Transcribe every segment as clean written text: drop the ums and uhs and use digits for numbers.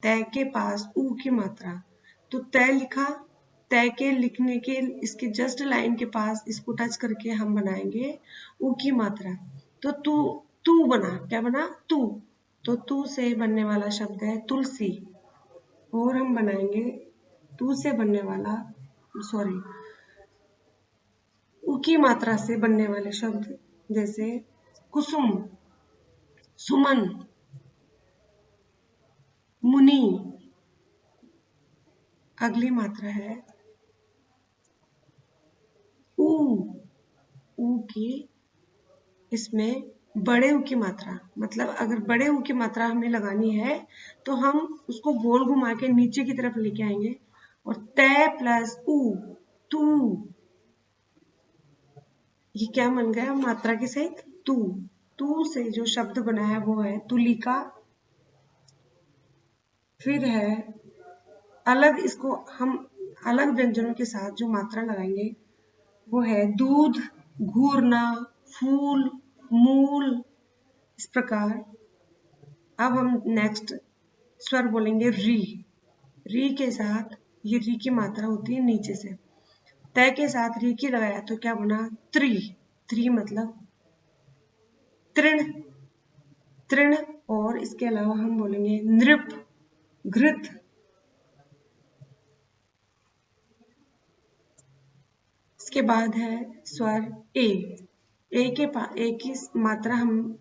तय के पास ऊ की मात्रा, तो तय लिखा, तय के लिखने के इसके जस्ट लाइन के पास इसको टच करके हम बनाएंगे ऊ की मात्रा। तो तू बना, क्या बना? तू। तो तू से बनने वाला शब्द है तुलसी। और हम बनाएंगे तू से बनने वाला, सॉरी, ऊ की मात्रा से बनने वाले शब्द जैसे कुसुम, सुमन, मुनि। अगली मात्रा है ऊ। ऊ की, इसमें बड़े ऊ की मात्रा, मतलब अगर बड़े ऊ की मात्रा हमें लगानी है तो हम उसको गोल घुमा के नीचे की तरफ लेके आएंगे और तय प्लस ऊ, तू। ये क्या बन गया? मात्रा के सहित तू। तू से जो शब्द बना है वो है तुलिका। फिर है अलग, इसको हम अलग व्यंजनों के साथ जो मात्रा लगाएंगे वो है दूध, घूरना, फूल, मूल, इस प्रकार। अब हम नेक्स्ट स्वर बोलेंगे री। री के साथ, ये री की मात्रा होती है नीचे से, तय के साथ री की लगाया तो क्या बना? त्रि। त्रि मतलब तृण, तृण। और इसके अलावा हम बोलेंगे नृप, घृत। इसके बाद है स्वर ए। ए की मात्रा हम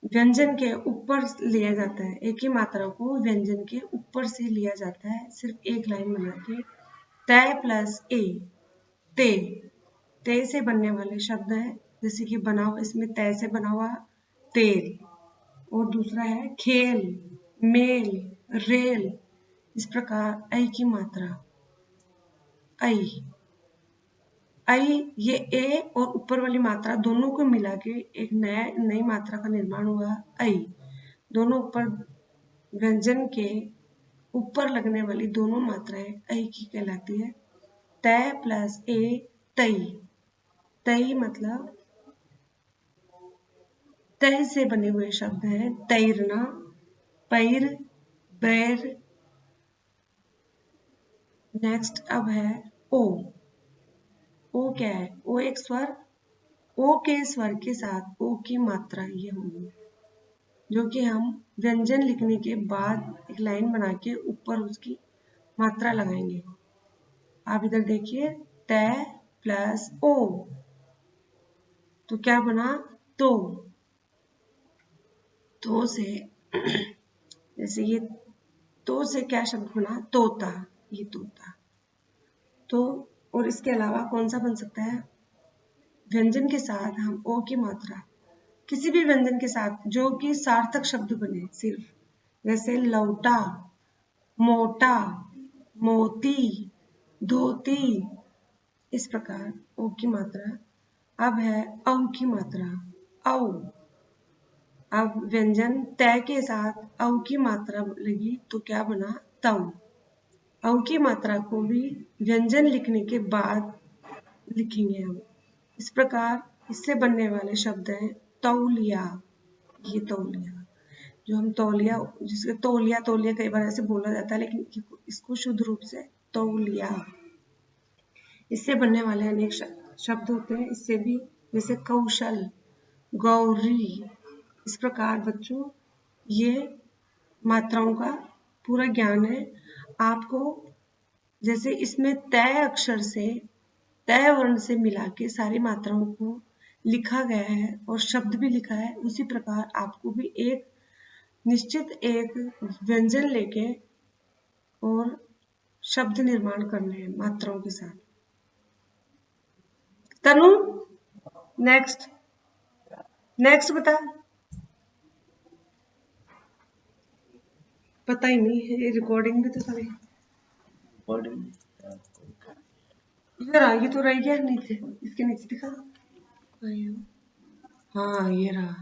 व्यंजन के ऊपर लिया जाता है, एक ही मात्रा को व्यंजन के ऊपर से लिया जाता है, सिर्फ एक लाइन बना के। तय प्लस ए, ते। ते से बनने वाले शब्द है, जैसे कि बना हुआ, इसमें तय से बना हुआ तेल। और दूसरा है खेल, मेल, रेल। इस प्रकार ऐ की मात्रा ऐ। ऐ, ये ए और ऊपर वाली मात्रा दोनों को मिला के एक नई मात्रा का निर्माण हुआ ऐ। दोनों ऊपर व्यंजन के ऊपर लगने वाली दोनों मात्राएं ऐ की कहलाती है। तय प्लस ए, तई। तई मतलब तय से बने हुए शब्द हैं तैरना, पैर, बैर। नेक्स्ट अब है ओ। ओ क्या है? ओ एक स्वर, ओ के स्वर के साथ ओ की मात्रा ये होगी, जो कि हम व्यंजन लिखने के बाद एक लाइन बना के ऊपर उसकी मात्रा लगाएंगे। आप इधर देखिए, तय प्लस ओ, तो क्या बना? तो से जैसे ये तो से क्या शब्द बना? तोता, ये तोता। तो और इसके अलावा कौन सा बन सकता है? व्यंजन के साथ हम ओ की मात्रा, किसी भी व्यंजन के साथ जो कि सार्थक शब्द बने सिर्फ, जैसे लौटा, मोटा, मोती, धोती। इस प्रकार ओ की मात्रा। अब है औ की मात्रा, औ। अब व्यंजन तय के साथ औ की मात्रा लगी तो क्या बना? तौ। औ की मात्रा को भी व्यंजन लिखने के बाद लिखेंगे हम। इस प्रकार इससे बनने वाले शब्द हैं तौलिया। ये तौलिया, जो हम तौलिया, जिसके तौलिया तौलिया कई बार ऐसे बोला जाता है, लेकिन इसको शुद्ध रूप से तौलिया। इससे बनने वाले अनेक शब्द होते हैं इससे भी, जैसे कौशल, गौरी। इस प्रकार बच्चों ये मात्राओं का पूरा ज्ञान है आपको। जैसे इसमें तय अक्षर से, तय वर्ण से मिला के सारी मात्राओं को लिखा गया है और शब्द भी लिखा है, उसी प्रकार आपको भी एक निश्चित एक व्यंजन लेके और शब्द निर्माण करने हैं मात्राओं के साथ। तनु नेक्स्ट बता। पता ही नहीं है, रिकॉर्डिंग भी तो सारी इधर आ, ये तो रह गया नीचे, इसके नीचे दिखा। हाँ ये रहा।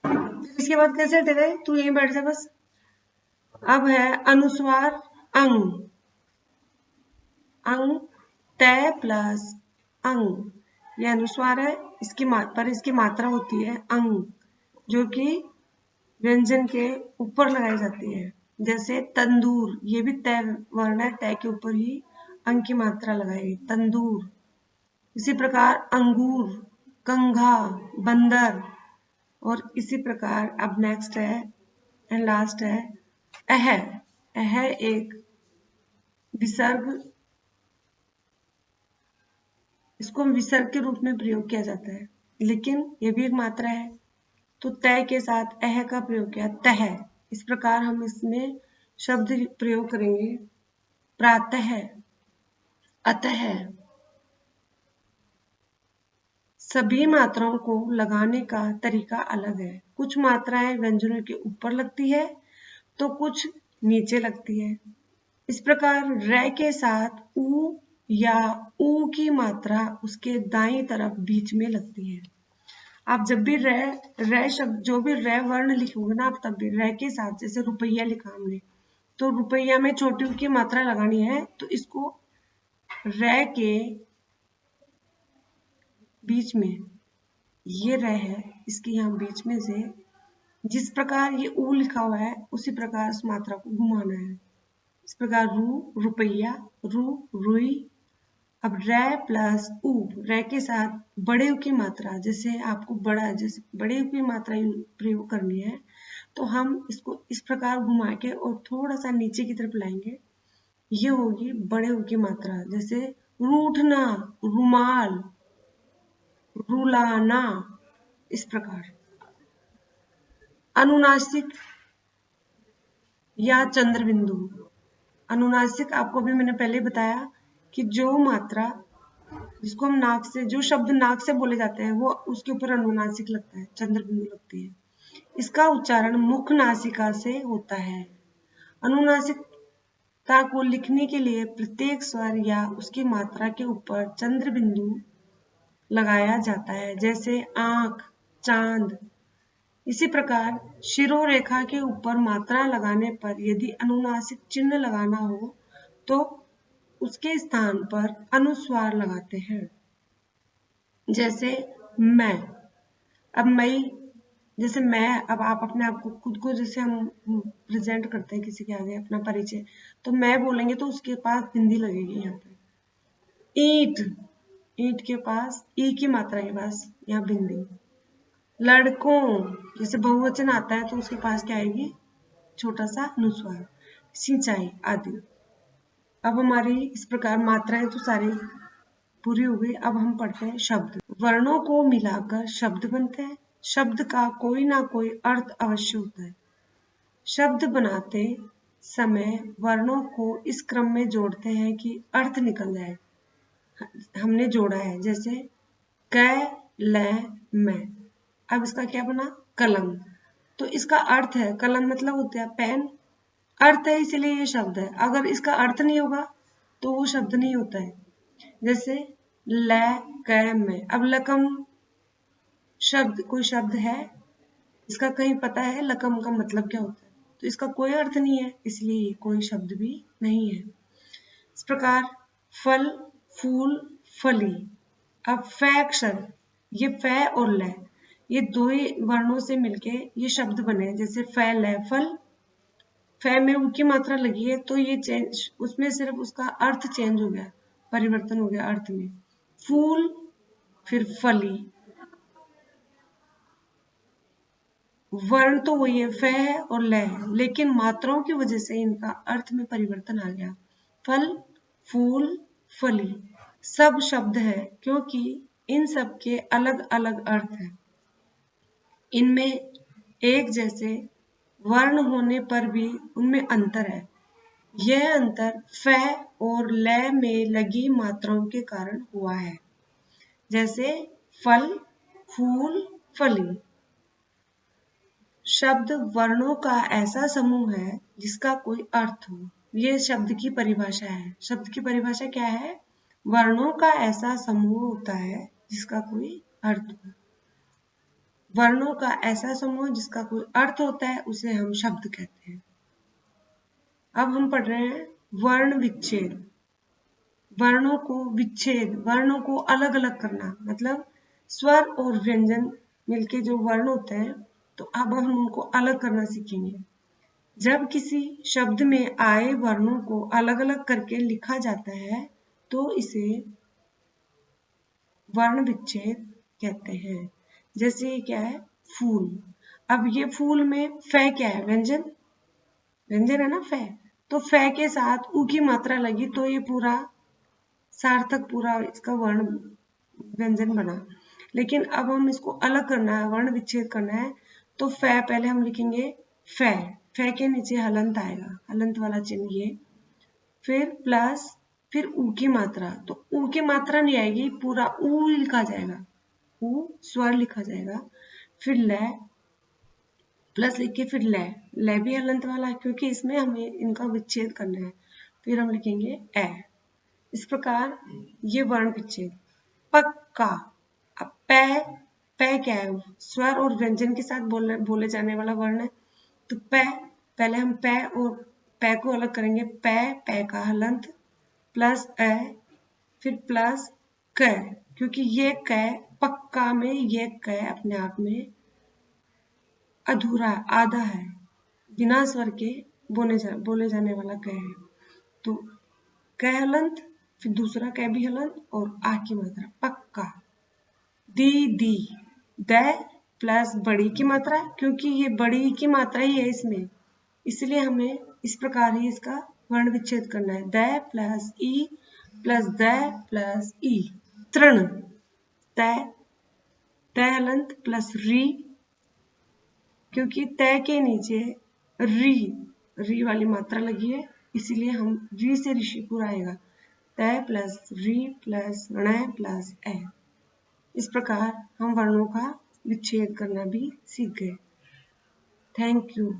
हाँ, इसके बाद कैसे हटे गए? तू यहीं बैठ जा बस। अब है अनुस्वार अंग। अंग, तय प्लस अंग, यह अनुस्वार है, इसकी पर इसकी मात्रा होती है अंग, जो कि व्यंजन के ऊपर लगाई जाती है। जैसे तंदूर, ये भी तय वर्ण है, तय के ऊपर ही अंग की मात्रा लगाएगी, तंदूर। इसी प्रकार अंगूर, कंघा, बंदर। और इसी प्रकार अब नेक्स्ट है एंड लास्ट है अह। अह एक विसर्ग, इसको विसर्ग के रूप में प्रयोग किया जाता है, लेकिन ये भी एक मात्रा है। तो तय के साथ अह का प्रयोग किया, तह। इस प्रकार हम इसमें शब्द प्रयोग करेंगे, प्रातः, अतः। सभी मात्राओं को लगाने का तरीका अलग है। कुछ मात्राएं व्यंजनों के ऊपर लगती है तो कुछ नीचे लगती है। इस प्रकार र के साथ उ या ऊ की मात्रा उसके दाईं तरफ बीच में लगती है। आप जब भी र शब्द, जो भी र वर्ण लिखोगे ना आप, तब भी र के साथ, जैसे रुपया लिखा हमने, तो रुपया में छोटी ऊ की मात्रा लगानी है, तो इसको र के बीच में, ये र है, इसके यहाँ बीच में से जिस प्रकार ये ऊ लिखा हुआ है उसी प्रकार उस मात्रा को घुमाना है। इस प्रकार रू, रुपया, रू, रुई। अब रै प्लस ऊ, रै के साथ बड़े ऊ की मात्रा, जैसे आपको बड़ा, जैसे बड़े ऊ की मात्रा प्रयोग करनी है, तो हम इसको इस प्रकार घुमा के और थोड़ा सा नीचे की तरफ लाएंगे, ये होगी बड़े ऊ की मात्रा। जैसे रूठना, रुमाल, रुलाना। इस प्रकार अनुनासिक या चंद्र बिंदु। अनुनासिक आपको भी मैंने पहले बताया कि जो मात्रा जिसको हम नाक से, जो शब्द नाक से बोले जाते हैं वो उसके ऊपर अनुनासिक लगता है, चंद्र बिंदु लगती है। इसका उच्चारण मुख नासिका से होता है। अनुनासिकता को लिखने के लिए प्रत्येक स्वर या उसकी मात्रा के ऊपर चंद्र बिंदु लगाया जाता है, जैसे आंख, चांद। इसी प्रकार शिरोरेखा के ऊपर मात्रा लगाने पर यदि अनुनासिक चिन्ह लगाना हो तो उसके स्थान पर अनुस्वार लगाते हैं, जैसे मैं। अब मैं, जैसे मैं, अब आप अपने आप को, खुद को जैसे हम प्रेजेंट करते हैं किसी के आगे अपना परिचय, तो मैं बोलेंगे तो उसके पास बिंदी लगेगी यहाँ पे। ईंट, ईंट के पास ई की मात्रा के पास यहाँ बिंदी। लड़कों, जैसे बहुवचन आता है तो उसके पास क्या आएगी, छोटा सा अनुस्वार। सिंचाई आदि। अब हमारी इस प्रकार मात्राएं तो सारी पूरी हो गई। अब हम पढ़ते हैं शब्द। वर्णों को मिलाकर शब्द बनते हैं। शब्द का कोई ना कोई अर्थ अवश्य होता है। शब्द बनाते समय वर्णों को इस क्रम में जोड़ते हैं कि अर्थ निकल जाए। हमने जोड़ा है, जैसे क, ल, मैं। अब इसका क्या बना, कलम। तो इसका अर्थ है, कलम मतलब होता है पेन, अर्थ है इसलिए ये शब्द है। अगर इसका अर्थ नहीं होगा तो वो शब्द नहीं होता है। जैसे ल, क, मैं। अब लकम शब्द, कोई शब्द है, इसका कहीं पता है लकम का मतलब क्या होता है, तो इसका कोई अर्थ नहीं है, इसलिए कोई शब्द भी नहीं है। इस प्रकार फल, फूल, फली। अब फ अक्षर, ये फ और ल, ये दो ही वर्णों से मिलके ये शब्द बने, जैसे फैल है, फल। फ में ऊ की मात्रा लगी है तो ये चेंज, उसमें सिर्फ उसका अर्थ चेंज हो गया, परिवर्तन हो गया अर्थ में। फूल, फिर फली। वर्ण तो वही है, फ है और ल है, लेकिन मात्राओं की वजह से इनका अर्थ में परिवर्तन आ गया। फल, फूल, फली सब शब्द है क्योंकि इन सब के अलग अलग अर्थ हैं। इनमें एक जैसे वर्ण होने पर भी उनमें अंतर है। यह अंतर फ और ल में लगी मात्राओं के कारण हुआ है, जैसे फल, फूल, फली। शब्द वर्णों का ऐसा समूह है जिसका कोई अर्थ हो। ये शब्द की परिभाषा है। शब्द की परिभाषा क्या है, वर्णों का ऐसा समूह होता है जिसका कोई अर्थ हो। वर्णों का ऐसा समूह जिसका कोई अर्थ होता है उसे हम शब्द कहते हैं। अब हम पढ़ रहे हैं वर्ण विच्छेद। वर्णों को विच्छेद, वर्णों को अलग अलग करना, मतलब स्वर और व्यंजन मिलके जो वर्ण होते हैं तो अब हम उनको अलग करना सीखेंगे। जब किसी शब्द में आए वर्णों को अलग अलग करके लिखा जाता है तो इसे वर्ण विच्छेद कहते हैं। जैसे ये क्या है, फूल। अब ये फूल में फै क्या है, व्यंजन, व्यंजन है ना फै, तो फै के साथ ऊ की मात्रा लगी तो ये पूरा सार्थक, पूरा इसका वर्ण व्यंजन बना। लेकिन अब हम इसको अलग करना है, वर्ण विच्छेद करना है, तो फै पहले हम लिखेंगे फै, फै के नीचे हलंत आएगा, हलंत वाला चिन्ह ये, फिर प्लस, फिर ऊ की मात्रा, तो ऊ की मात्रा नहीं आएगी, पूरा ऊ लिखा जाएगा, ऊ स्वर लिखा जाएगा, फिर ल प्लस लिख के फिर ल भी हलंत वाला है क्योंकि इसमें हमें इनका विच्छेद करना है, फिर हम लिखेंगे ए। इस प्रकार ये वर्ण विच्छेद। पक्का। अब पै क्या है, स्वर और व्यंजन के साथ बोले जाने वाला वर्ण है, तो पहले हम पै को अलग करेंगे, पै का हलंत प्लस ए, फिर प्लस क, क्योंकि ये क पक्का में ये क अपने आप में अधूरा आधा है, बिना स्वर के बोले जाने वाला क है, तो क हलंत, फिर दूसरा क भी हलंत और आ की मात्रा, पक्का। दी द प्लस बड़ी की मात्रा, क्योंकि ये बड़ी की मात्रा ही है इसमें, इसलिए हमें इस प्रकार ही इसका वर्ण विच्छेद करना है, द प्लस ई प्लस द प्लस ई। तृण, त हलंत प्लस री, क्योंकि त के नीचे री वाली मात्रा लगी है, इसीलिए हम री से ऋषिपुर आएगा, त प्लस री प्लस ण प्लस ए। इस प्रकार हम वर्णों का विच्छेद करना भी सीख गए। Thank you.